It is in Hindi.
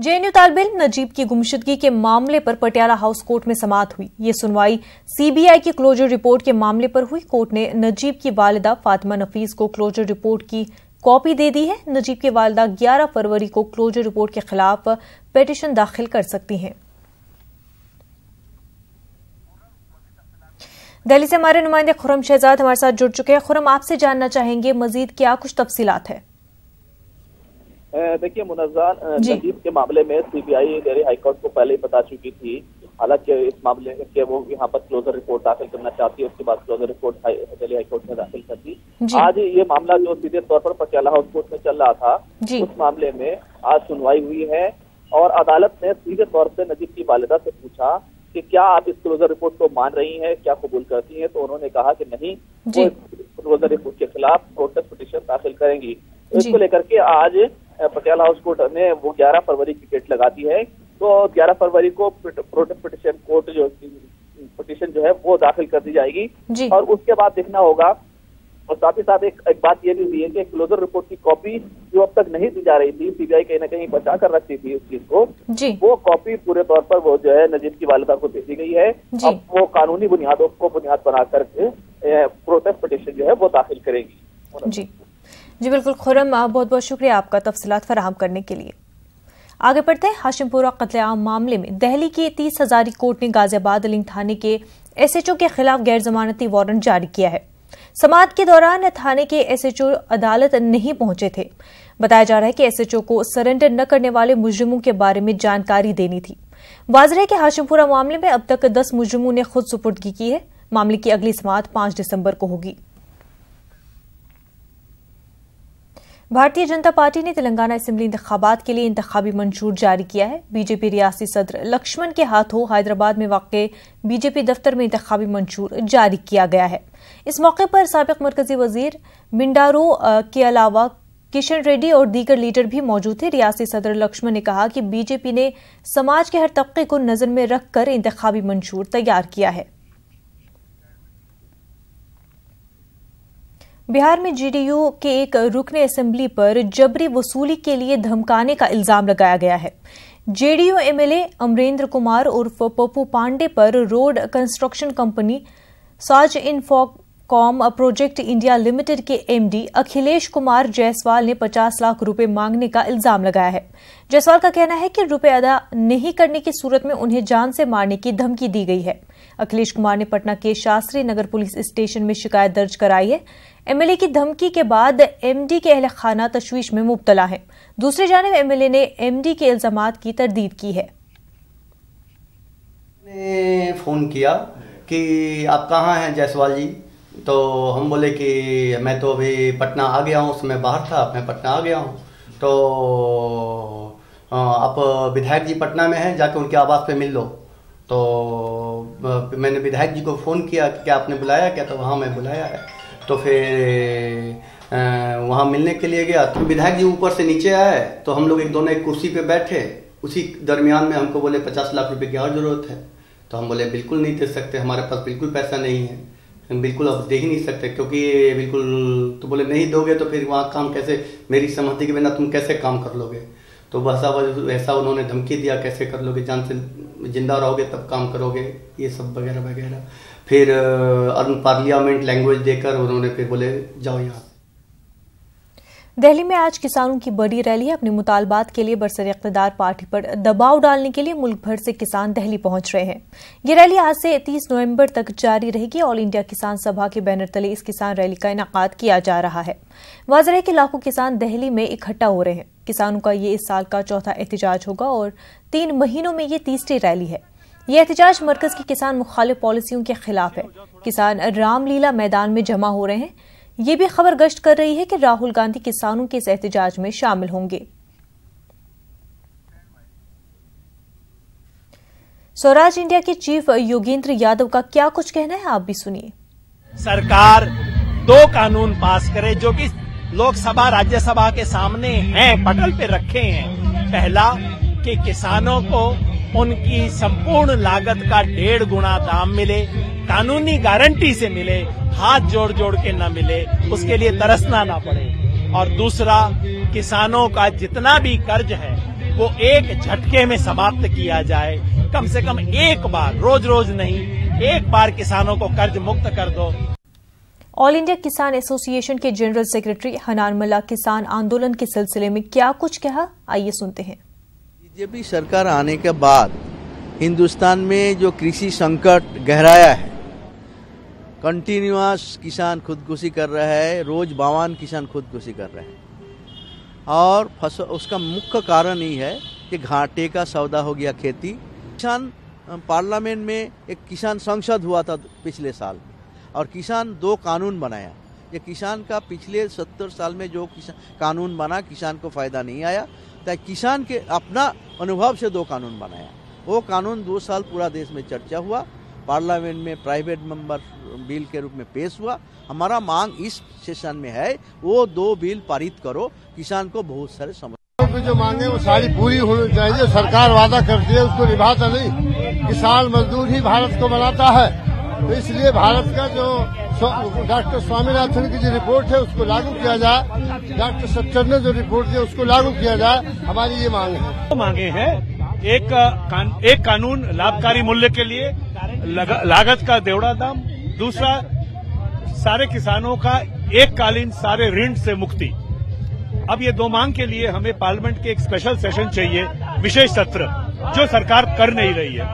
जेएनयू तालिब इल्म नजीब की गुमशुदगी के मामले पर पटियाला हाउस कोर्ट में समाअत हुई। ये सुनवाई सीबीआई की क्लोजर रिपोर्ट के मामले पर हुई। कोर्ट ने नजीब की वालिदा फातिमा नफीस को क्लोजर रिपोर्ट की कॉपी दे दी है। नजीब की वालिदा 11 फरवरी को क्लोजर रिपोर्ट के खिलाफ पिटीशन दाखिल कर सकती हैं। दिल्ली से हमारे नुमाइंदे खुरम शहजाद हमारे साथ जुड़ चुके हैं। खुरम, आपसे जानना चाहेंगे मजीद क्या कुछ तफसीलात है? देखिए मुनज़्ज़ा, नजीब के मामले में सीबीआई दिल्ली हाईकोर्ट को पहले ही बता चुकी थी। हालांकि इस मामले के वो यहाँ पर क्लोजर रिपोर्ट दाखिल करना चाहती है, उसके बाद क्लोजर रिपोर्ट दिल्ली हाईकोर्ट में दाखिल कर दी। आज ये मामला जो सीधे तौर पर पटियाला हाउस कोर्ट में चल रहा था, उस मामले में आज सुनवाई हुई है और अदालत ने सीधे तौर पर नजीब की वालिदा से पूछा कि क्या आप इस क्लोजर रिपोर्ट को मान रही हैं, क्या कबूल करती हैं? तो उन्होंने कहा कि नहीं, वो क्लोजर रिपोर्ट के खिलाफ प्रोटेस्ट पिटीशन दाखिल करेंगी। इसको लेकर के आज पटियाला हाउस कोर्ट ने वो 11 फरवरी की डेट लगा दी है। तो 11 फरवरी को प्रोटेस्ट पिटीशन कोर्ट जो पिटीशन जो है वो दाखिल कर दी जाएगी और उसके बाद देखना होगा। और साथ ही साथ एक बात ये भी हुई है कि क्लोजर रिपोर्ट की कॉपी जो अब तक नहीं दी जा रही थी, सीबीआई कहीं ना कहीं बचा कर रखती थी उस चीज को, वो कॉपी पूरे तौर पर वो जो है नजीब की वालिदा को दे दी गई है। अब वो कानूनी बुनियादों को बुनियाद बना करके प्रोटेस्ट पिटीशन जो है वो दाखिल करेंगी। जी बिल्कुल खुरम, बहुत बहुत शुक्रिया आपका तफसीलात फराहम करने के लिए। आगे बढ़ते हैं। हाशिमपुरा कत्लेआम मामले में दिल्ली की 30 हजारी कोर्ट ने गाजियाबाद लिंक थाने के एसएचओ के खिलाफ गैर जमानती वारंट जारी किया है। समाअत के दौरान थाने के एसएचओ अदालत नहीं पहुंचे थे। बताया जा रहा है कि एसएचओ को सरेंडर न करने वाले मुजरिमों के बारे में जानकारी देनी थी। वाज़ेह है कि हाशिमपुरा मामले में अब तक 10 मुजरिमों ने खुद सुपुर्दगी की है। मामले की अगली समाअत 5 दिसंबर को होगी। भारतीय जनता पार्टी ने तेलंगाना असेंबली इंतखाबात के लिए इंतखाबी मंशूर जारी किया है। बीजेपी रियासी सदर लक्ष्मण के हाथों हैदराबाद में वाक़े बीजेपी दफ्तर में इंतखाबी मंशूर जारी किया गया है। इस मौके पर साबिक मरकजी वजीर मिंडारू के अलावा किशन रेड्डी और दीगर लीडर भी मौजूद थे। रियासी सदर लक्ष्मण ने कहा कि बीजेपी ने समाज के हर तबके को नजर में रखकर इंतखाबी मंशूर तैयार किया है। बिहार में जेडीयू के एक रुकने असेंबली पर जबरी वसूली के लिए धमकाने का इल्जाम लगाया गया है। जेडीयू एमएलए अमरेंद्र कुमार उर्फ पप्पू पांडे पर रोड कंस्ट्रक्शन कंपनी साज इन्फोकॉम प्रोजेक्ट इंडिया लिमिटेड के एमडी अखिलेश कुमार जायसवाल ने 50 लाख रुपए मांगने का इल्जाम लगाया है। जायसवाल का कहना है कि रुपए अदा नहीं करने की सूरत में उन्हें जान से मारने की धमकी दी गई है। अखिलेश कुमार ने पटना के शास्त्री नगर पुलिस स्टेशन में शिकायत दर्ज कराई है। एमएलए की धमकी के बाद एमडी के अहले खाना तशवीश में मुब्तला है। दूसरी जानिब एमएलए ने एमडी के इल्जामात की तरदीद की है। ने फोन किया कि आप कहाँ हैं जायसवाल जी? तो हम बोले कि मैं तो अभी पटना आ गया हूँ, उसमें बाहर था, मैं पटना आ गया हूँ। तो आप विधायक जी पटना में हैं, जाके उनके आवास पे मिल लो। तो मैंने विधायक जी को फ़ोन किया कि क्या आपने बुलाया क्या? तो हाँ मैं बुलाया है। तो फिर वहाँ मिलने के लिए गया तो विधायक जी ऊपर से नीचे आए, तो हम लोग दोनों एक कुर्सी पे बैठे। उसी दरमियान में हमको बोले 50 लाख रुपए की और ज़रूरत है। तो हम बोले बिल्कुल नहीं दे सकते, हमारे पास बिल्कुल पैसा नहीं है, हम बिल्कुल अब दे ही नहीं सकते, क्योंकि बिल्कुल। तो बोले नहीं दोगे तो फिर वहाँ काम कैसे, मेरी सहमति के बिना तुम कैसे काम कर लोगे? तो वैसा उन्होंने धमकी दिया, कैसे कर लोगे, जान से जिंदा रहोगे तब काम करोगे, ये सब वगैरह वगैरह। फिर अनपार्लियामेंट लैंग्वेज देकर उन्होंने फिर बोले जाओ यहाँ। दिल्ली में आज किसानों की बड़ी रैली है। अपने मुतालबात के लिए बरसर इक़्तिदार पार्टी पर दबाव डालने के लिए मुल्क भर से किसान दिल्ली पहुंच रहे हैं। ये रैली आज से 30 नवंबर तक जारी रहेगी। ऑल इंडिया किसान सभा के बैनर तले इस किसान रैली का इनेकाद किया जा रहा है। वाज़ेह है कि लाखों किसान दिल्ली में इकट्ठा हो रहे हैं। किसानों का ये इस साल का चौथा एहतजाज होगा और 3 महीनों में ये तीसरी रैली है। ये एहतजाज मरकज की किसान मुखालिफ पॉलिसियों के खिलाफ है। किसान रामलीला मैदान में जमा हो रहे हैं। ये भी खबर गश्त कर रही है कि राहुल गांधी किसानों के इस एहतजाज में शामिल होंगे। स्वराज इंडिया के चीफ योगेंद्र यादव का क्या कुछ कहना है, आप भी सुनिए। सरकार 2 कानून पास करे जो कि लोकसभा राज्यसभा के सामने हैं, पटल पे रखे हैं। पहला कि किसानों को उनकी संपूर्ण लागत का 1.5 गुना दाम मिले, कानूनी गारंटी से मिले, हाथ जोड़ जोड़ के न मिले, उसके लिए तरसना ना पड़े। और दूसरा, किसानों का जितना भी कर्ज है वो एक झटके में समाप्त किया जाए। कम से कम एक बार, रोज रोज नहीं, एक बार किसानों को कर्ज मुक्त कर दो। ऑल इंडिया किसान एसोसिएशन के जनरल सेक्रेटरी हनान मल्ला किसान आंदोलन के सिलसिले में क्या कुछ कहा, आइए सुनते हैं। बीजेपी सरकार आने के बाद हिंदुस्तान में जो कृषि संकट गहराया है, कंटिन्यूअस किसान खुदकुशी कर रहा है, रोज 52 किसान खुदकुशी कर रहे हैं और उसका मुख्य कारण ही है कि घाटे का सौदा हो गया खेती। किसान पार्लियामेंट में एक किसान संसद हुआ था पिछले साल और किसान 2 कानून बनाया। ये किसान का पिछले 70 साल में जो कानून बना, किसान को फायदा नहीं आया, तो किसान के अपना अनुभव से 2 कानून बनाया। वो कानून 2 साल पूरा देश में चर्चा हुआ, पार्लियामेंट में प्राइवेट मेंबर बिल के रूप में पेश हुआ। हमारा मांग इस सेशन में है वो 2 बिल पारित करो, किसान को बहुत सारे समस्या जो मांगे वो सारी पूरी होनी चाहिए। सरकार वादा करती है उसको निभाता नहीं। किसान मजदूर ही भारत को बनाता है, तो इसलिए भारत का जो डॉक्टर स्वामीनाथन की जो रिपोर्ट है उसको लागू किया जाए, डॉक्टर सत्तर ने जो रिपोर्ट दी उसको लागू किया जाए, हमारी ये मांग है। मांगे हैं एक कानून लाभकारी मूल्य के लिए, लागत का देवड़ा दाम, दूसरा सारे किसानों का एककालीन सारे ऋण से मुक्ति। अब ये 2 मांग के लिए हमें पार्लियामेंट के एक स्पेशल सेशन चाहिए, विशेष सत्र, जो सरकार कर नहीं रही है।